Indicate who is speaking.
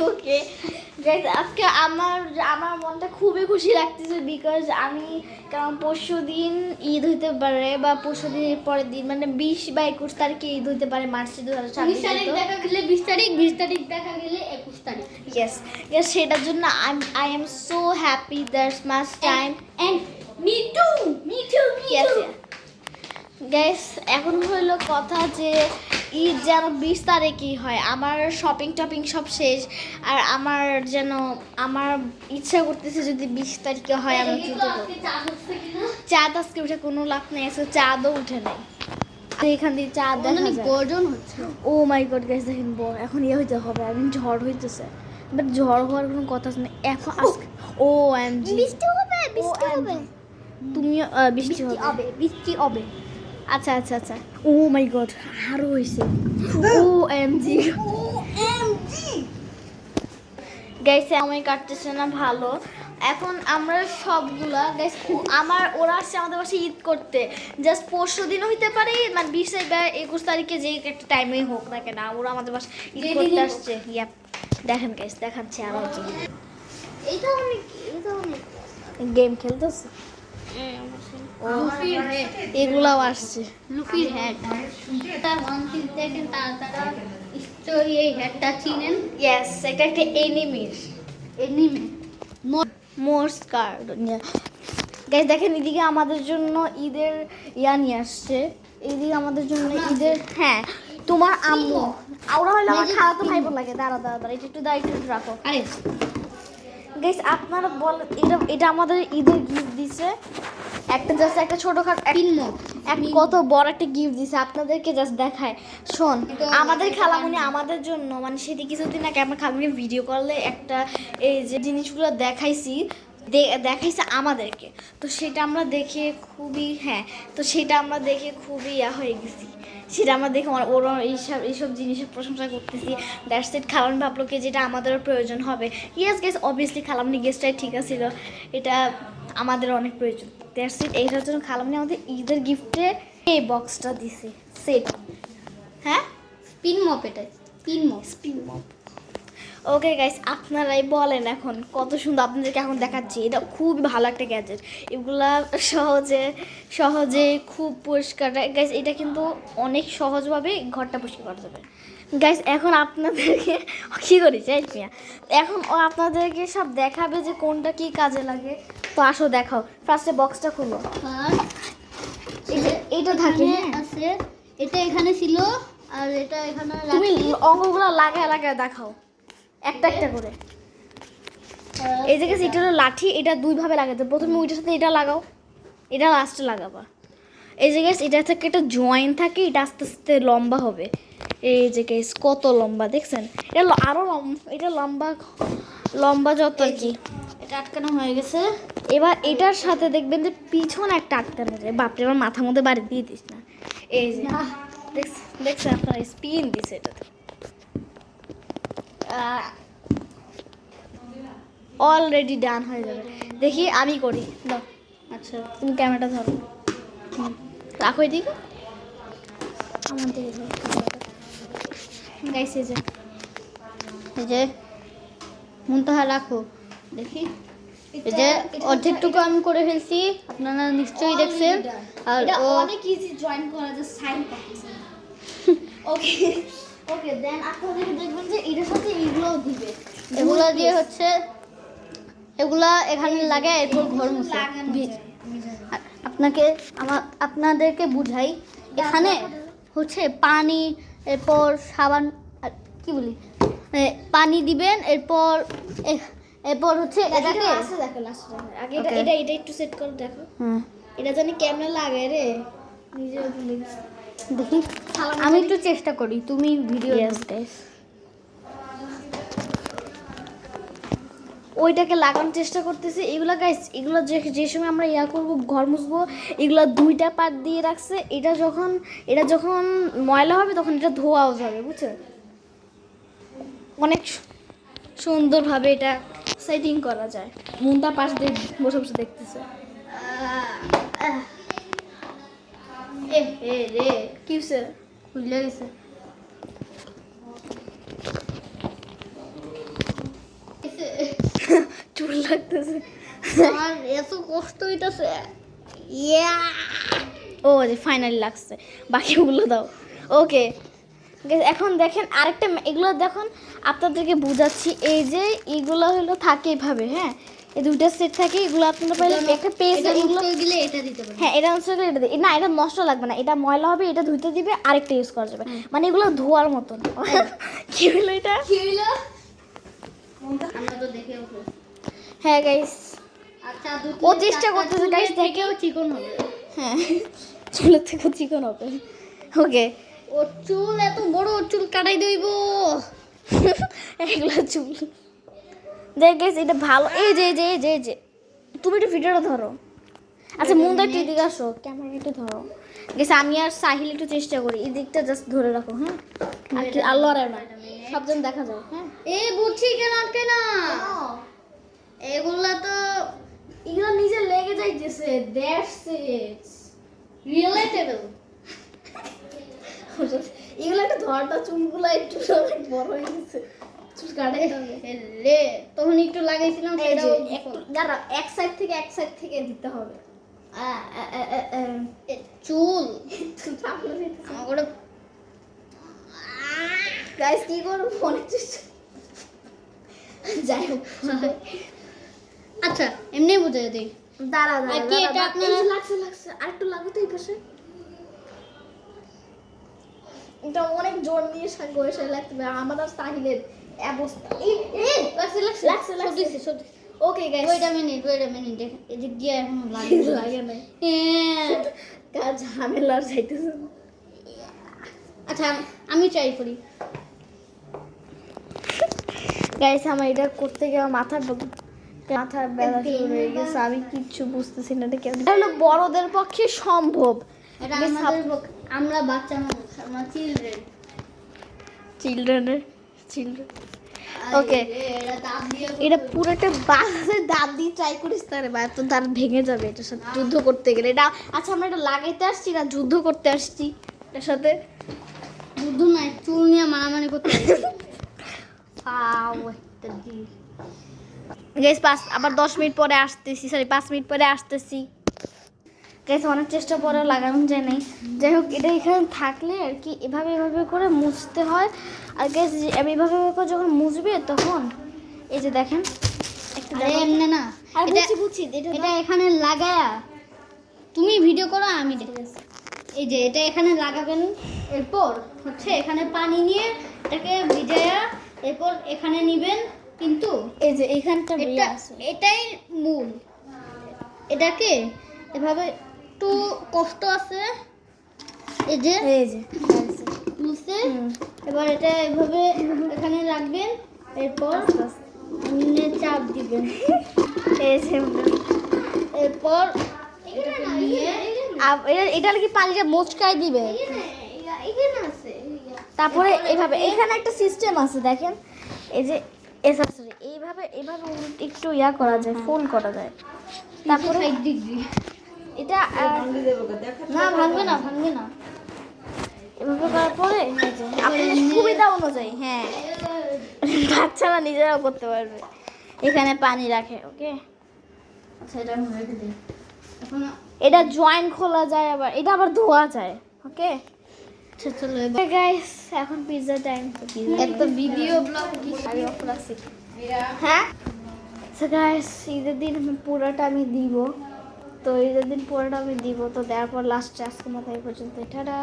Speaker 1: Okay guys, আজকে আমার আমার মনটা খুবই খুশি লাগতেছে বিকজ আমি কারণ পরশুদিন ঈদ হইতে পারে বা পরশুদিনের পরের দিন মানে 20 বা 21 তারিখে ঈদ হইতে পারে মার্চ
Speaker 2: 20 তারিখ দেখা গেলে 20 তারিখ, 20 তারিখ দেখা গেলে 21 তারিখ।
Speaker 1: ইয়েস ইয়েস, সেটার জন্য I am so happy that's much time
Speaker 2: and me too
Speaker 1: yes guys. এখন হইলো কথা যে ঈদ যেন 20 তারিখেই হয়, আমার শপিং টপিং সব শেষ, আর আমার যেন আমার ইচ্ছা করতেছে যদি 20 তারিখে হয় আমি কি করব। চাঁদ আজকে উঠে কোনো লাভ নেই, আজকে চাঁদও উঠে নাই, তো এখান থেকে চাঁদ দেখা যায়।
Speaker 2: গর্জন হচ্ছে।
Speaker 1: ও মাই গড গাইস, দেখেন এখন ইয়ে হইতে হবে, এখন ঝড় হইতেছে, বাট ঝড় হওয়ার কোনো কথা নেই এখন আজকে। ও এমজি
Speaker 2: বৃষ্টি হবে, বৃষ্টি হবে,
Speaker 1: তুমিও বৃষ্টি হবে।
Speaker 2: বৃষ্টি হবে।
Speaker 1: আচ্ছা আচ্ছা আচ্ছা, ও মাই গড আরো হয়েছে, ও এমজি গাইস, সময় কাটতেছে না ভালো। এখন আমরা সবগুলা গাইস আমার ওরা আসছে আমাদের বাসায় ঈদ করতে, জাস্ট পরশু দিন হইতে পারে মানে 20 বা 21 তারিখে যে একটা টাইমে হোক না কেন, ওরা আমাদের বাসায় ঈদ করতে আসছে। ইয়াপ দেখেন গাইস, দেখাচ্ছি আরো কি
Speaker 2: এটা অনেক
Speaker 1: গেম খেলতেছে, এগুলাও আসছে।
Speaker 2: লুকির হেড তার ওয়ান পিস দেখেন, তারা স্টোরি এই হেডটা চিনেন।
Speaker 1: ইয়েস, এটা একটা এনিমির
Speaker 2: এনিমে
Speaker 1: মোর্স কার্ড। গাইস দেখেন, এদিকে আমাদের জন্য ঈদের ইয়া নিয়ে আসছে, এদিকে আমাদের জন্য ঈদের, হ্যাঁ তোমার আম্মু, ওরা হলো আমার খালাতো ভাই বোন লাগে। দাঁড়া দাঁড়া দাঁড়া, এটা একটু দায়িত্ব রাখো।
Speaker 2: আরে
Speaker 1: গাইস আপনারা বলেন, এটা আমাদের ঈদের গিফট দিছে, একটা জাস্ট একটা ছোটখাটো কত বড় একটা গিফট দিছে, আপনাদেরকে জাস্ট দেখায়। শোন, আমাদের খালামুনি আমাদের জন্য মানে সেটি কিছুদিন আগে আমার খালামুনি ভিডিও কলে একটা এই যে জিনিসগুলো দেখাইছে আমাদেরকে, তো সেটা আমরা দেখে খুবই তো সেটা আমরা দেখে খুবই ইয়া হয়ে গেছি, সেটা আমরা দেখে ওরা এইসব জিনিসের প্রশংসা করতেছি। দ্যাটস ইট, খালামনি ভাবলো কি যেটা আমাদেরও প্রয়োজন হবে। ইয়েস গেস, অবভিয়াসলি খালামনি গেস্টটাই ঠিক আছিল, এটা আমাদের অনেক প্রয়োজন। দ্যাটস ইট, এইটার জন্য খালামনি আমাদের ঈদের গিফটে এই বক্সটা দিছে সেট। হ্যাঁ,
Speaker 2: স্পিন মপ, এটা
Speaker 1: স্পিন মপ। ওকে গাইস, আপনারাই বলেন এখন কত সুন্দর, আপনাদেরকে এখন দেখাচ্ছি। এটা খুব ভালো একটা গ্যাজেট, এগুলা সহজে খুব পরিষ্কার গাইস, এটা কিন্তু অনেক সহজভাবে ঘরটা পরিষ্কার করা যাবে গাইস। এখন আপনাদেরকে কী করি চাই এখন ও আপনাদেরকে সব দেখাবে যে কোনটা কি কাজে লাগে, তো আসো দেখাও। ফার্স্টে বক্সটা খুলো, এটা থাকে
Speaker 2: আছে, এটা এখানে ছিল আর এটা এখানে
Speaker 1: তুমি অঙ্গগুলো লাগায় দেখাও একটা একটা করে। এই জায়গায় এটা হলো লাঠি, এটা দুই ভাবে লাগাতে, প্রথমে ওইটার সাথে এটা লাগাও, এটা লাস্টে লাগাবা। এই জায়গায় এটা থেকে একটা জয়েন্ট থাকে, এটা আস্তে আস্তে লম্বা হবে। এই যে গাইস কত লম্বা দেখছেন, এটা আরো এটা লম্বা যত আর কি।
Speaker 2: এটা আটকানো হয়ে গেছে।
Speaker 1: এবার এটার সাথে দেখবেন যে পিছনে একটা আটকানো যায়। বাপরে, আমার মাথার মধ্যে বাড়ি দিয়ে দিস না। এই যে দেখছেন আপনার স্পিন দিছে এটাতে, অলরেডি ডান হয়ে যাবে। দেখি আমি করি, দাও।
Speaker 2: আচ্ছা,
Speaker 1: তুমি ক্যামেরাটা ধরো, রাখো এদিকে, আমার দিকে ধরো গাইস। এই
Speaker 2: যে মুনতাহা রাখো, দেখি। এই যে অর্ধেকটুকু আমি করে ফেলছি, আপনারা নিশ্চয়ই দেখছেন। আর
Speaker 1: এটা
Speaker 2: ও
Speaker 1: অনেক ইজি জয়েন করা যায়, সাইন করতেছে। ওকে ওকে, দেন আপনারা দেখবেন যে এটার সাথে এইগুলোও দিবে,
Speaker 2: এগুলা দিয়ে হচ্ছে এগুলা এখানে লাগে, এরপর ঘর মুছে। আপনাদেরকে বুঝাই, এখানে হচ্ছে পানি, এরপর সাবান, আর কি বলি, পানি দিবেন, এরপর হচ্ছে এটাকে
Speaker 1: লাস্টে আগে এটা একটু সেট করে দেখো। এটা জানি কেমনে লাগে রে, নিজে
Speaker 2: দেখি, আমি একটু চেষ্টা করি, তুমি ভিডিও।
Speaker 1: ওইটাকে লাগানোর চেষ্টা করতেছি। এগুলা গাইস, এগুলো যে সময় আমরা ইয়া করবো, ঘর মুছবো, এগুলা দুইটা পার্ট দিয়ে রাখছে। এটা যখন ময়লা হবে তখন এটা ধোয়াও যাবে, বুঝছো? অনেক সুন্দরভাবে এটা সেটিং করা যায়। মুন্তা পাশ দিয়ে বসে বসে দেখতেছে।
Speaker 2: রে
Speaker 1: কি হচ্ছে?
Speaker 2: খুলে গেছে।
Speaker 1: চুল লাগতেছে।
Speaker 2: আর এত কষ্ট হইতাছে। ইয়া
Speaker 1: ও যে ফাইনালি লাগছে, বাকিগুলো দাও। ওকে এখন দেখেন আরেকটা এগুলো দেখুন আপনাদেরকে বুঝাচ্ছি। এই যে এগুলো হলো থাকে এভাবে, হ্যাঁ এই দুইটা সেট থাকে, এগুলো আপনারা পাইলে একটা পেজ এগুলো
Speaker 2: গেলে এটা দিতে পারেন।
Speaker 1: হ্যাঁ এটা নষ্ট করে এটা না, এটা নষ্ট লাগবে না, এটা ময়লা হবে, এটা ধুইতে দিবে, আরেকটা ইউজ করা যাবে, মানে এগুলো ধোয়ার মতন। কি হলো এটা?
Speaker 2: কি হইলো? আমরা তো দেখে উঠো।
Speaker 1: হ্যাঁ গাইস
Speaker 2: আচ্ছা
Speaker 1: ও চেষ্টা করতেছে গাইস,
Speaker 2: দেখেও চিকন হবে।
Speaker 1: হ্যাঁ চুলের থেকে চিকন হবে। ওকে
Speaker 2: ওর চুল এত বড়, ওর চুল কাটাই দইব।
Speaker 1: এগুলো চুল দেখ গাইস, এটা ভালো। এই যে এই যে এই যে এই যে তুমি একটু ভিডিওটা ধরো। আচ্ছা মুন্ডা একটু এদিকে আসো, ক্যামেরা একটু ধরো। গেছে আমি আর সাহিল একটু চেষ্টা করি, এই দিকটা জাস্ট ধরে রাখো, হ্যাঁ আর কি আল্লাহ আর না সবজন দেখা যায়। হ্যাঁ
Speaker 2: এ বুঝছি কেন আটকে না, এগুলা তো
Speaker 1: এগুলো নিজে লেগে যাইতেছে, দ্যাটস ইট
Speaker 2: রিলেটেবল।
Speaker 1: এগুলো একটু ধরটা, চুলগুলো একটু সবাই বড় হয়ে গেছে, চুল কাটাইতে হবে।
Speaker 2: রে তখন একটু লাগাইছিলাম,
Speaker 1: এই যে
Speaker 2: সেটাও
Speaker 1: একটু দাঁড়া, এক সাইড থেকে দিতে হবে।
Speaker 2: চুল আমার
Speaker 1: গাইস কি করবো ফোনে যাই হোক।
Speaker 2: আচ্ছা এমনি বুঝে দিই।
Speaker 1: দাঁড়া
Speaker 2: আর
Speaker 1: দাঁড়া
Speaker 2: কি
Speaker 1: দাঁড়া,
Speaker 2: এটা
Speaker 1: দাঁড়া।
Speaker 2: আপনার-
Speaker 1: এই যে লাগছে লাগছে, আর একটু লাগো তো এই পাশে। এটা অনেক জোর নিয়ে গোয়েশে লাগতে হবে, আমার আর সাহিলের অবস্থা। এই
Speaker 2: লাগছে লাগছে
Speaker 1: লাগছে, লাগছে।
Speaker 2: সত্যি সত্যি।
Speaker 1: Okay guys
Speaker 2: wait a minute এই যে গিয়ে এখন লাগে
Speaker 1: লাগে নাই,
Speaker 2: হ্যাঁ।
Speaker 1: কাজ ঝামেলার যাইতেছে।
Speaker 2: আচ্ছা আমি ট্রাই করি।
Speaker 1: গাইস আমার এটা করতে গিয়ে মাথা ব্যথা শুরু হয়ে গেছে, আমি কিচ্ছু বুঝতেছি না এটা কেমন। এটা হলো বড়দের পক্ষে সম্ভব।
Speaker 2: এটা
Speaker 1: Guys,
Speaker 2: আমরা বাচ্চা মানুষ, আমরা চিলড্রেন।
Speaker 1: চিলড্রেন ওকে এটা পুরোটা বাসে দাঁত দিয়ে ট্রাই করিস, তারে বা তো দাঁত ভেঙে যাবে এটার সাথে যুদ্ধ করতে গেলে। এটা আচ্ছা আমরা এটা লাগাইতে আসছি না যুদ্ধ করতে আসছি এটার সাথে।
Speaker 2: বুদ্ধ নাই, চুল নিয়ে মারামারি করতে পাও একটা দি।
Speaker 1: গাইস আবার 10 মিনিট পরে আসতেছি, সরি 5 মিনিট পরে আসতেছি। গাইস অনেক চেষ্টা পরেও লাগানো যায় নাই। যাই হোক এটা এখানে থাকলে আর কি এভাবে এভাবে করে মুছতে হয়। আর গাইস এইভাবে করে যখন মুছবে তখন এই যে দেখেন একটা
Speaker 2: আরে এমনি না,
Speaker 1: আর
Speaker 2: এটা
Speaker 1: বুঝছি
Speaker 2: এটা এখানে লাগায়া তুমি ভিডিও করো, আমি দেখি। এই যে এটা এখানে লাগাবেন, এরপর হচ্ছে এখানে পানি নিয়ে এটাকে ভিজায়া এরপর এখানে নিবেন। কিন্তু
Speaker 1: এই যে এইখানটা
Speaker 2: এটা এটাই মূল। এটাকে এভাবে একটু কষ্ট আছে, এই যে
Speaker 1: এই যে
Speaker 2: খুলছে। এবার এটা এভাবে এখানে রাখবেন, এরপর এমনি চাপ দিবেন,
Speaker 1: এই যে
Speaker 2: এরপর এটাকে নিয়ে
Speaker 1: এটা কি পানিটা মোচকাই দিবে,
Speaker 2: এখানে আছে
Speaker 1: তারপরে এইভাবে এখানে একটা সিস্টেম আছে দেখেন, এই যে সরি এইভাবে এইভাবে একটু ইয়া করা যায়, ফোল্ড করা যায়। তারপরে
Speaker 2: 60 ডিগ্রি।
Speaker 1: এটা
Speaker 2: না ভাঙবে না, ভাঙবে না।
Speaker 1: এভাবে করার পরে এই যে আপনাদের সুবিধা অনুযায়ী, হ্যাঁ বাচ্চারা নিজেরাও করতে পারবে। এখানে পানি রাখে, ওকে
Speaker 2: আচ্ছা এটা আমি রেখে দিই এখন।
Speaker 1: এটা জয়েন্ট খোলা যায়, আবার এটা আবার ধোয়া যায়, ওকে।
Speaker 2: আচ্ছা চলো এবার
Speaker 1: গাইস এখন পিৎজা টাইম।
Speaker 2: একটা ভিডিও ব্লগ কি
Speaker 1: আমি অফার আছে, হ্যাঁ সো গাইস ঈদের দিন পুরোটা আমি দিব, তো ঈদের দিন পুরোটা আমি দিব, তো দেওয়ার পর লাস্টে আজকে মাথায় পর্যন্ত টাটা।